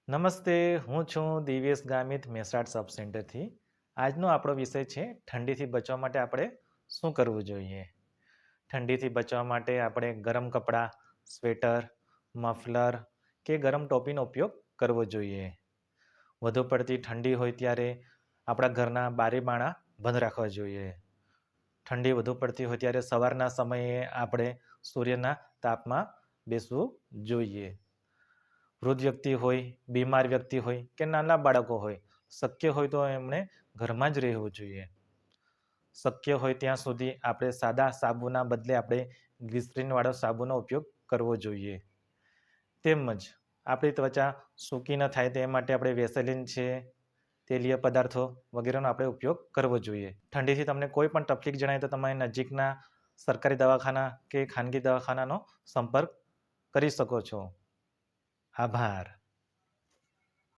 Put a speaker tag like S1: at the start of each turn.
S1: નમસ્તે, હું છું દિવ્યેશ ગામિત મેસાડ સબ સેન્ટરથી. આજનો આપણો વિષય છે ઠંડીથી બચવા માટે આપણે શું કરવું જોઈએ. ઠંડીથી બચવા માટે આપણે ગરમ કપડાં, સ્વેટર, મફલર કે ગરમ ટોપીનો ઉપયોગ કરવો જોઈએ. વધુ પડતી ઠંડી હોય ત્યારે આપણા ઘરના બારી-બારણાં બંધ રાખવા જોઈએ. ઠંડી વધુ પડતી હોય ત્યારે સવારના સમયે આપણે સૂર્યના તાપમાં બેસવું જોઈએ. વૃદ્ધ વ્યક્તિ હોય, બીમાર વ્યક્તિ હોય કે નાના બાળકો હોય, શક્ય હોય તો એમણે ઘરમાં જ રહેવું જોઈએ. શક્ય હોય ત્યાં સુધી આપણે સાદા સાબુના બદલે આપણે ગ્લિસરીનવાળો સાબુનો ઉપયોગ કરવો જોઈએ. તેમજ આપણી ત્વચા સૂકી ન થાય તે માટે આપણે વેસલીન છે, તેલીય પદાર્થો વગેરેનો આપણે ઉપયોગ કરવો જોઈએ. ઠંડીથી તમને કોઈ પણ તકલીફ જણાય તો તમે નજીકના સરકારી દવાખાના કે ખાનગી દવાખાનાનો સંપર્ક કરી શકો છો. આભાર.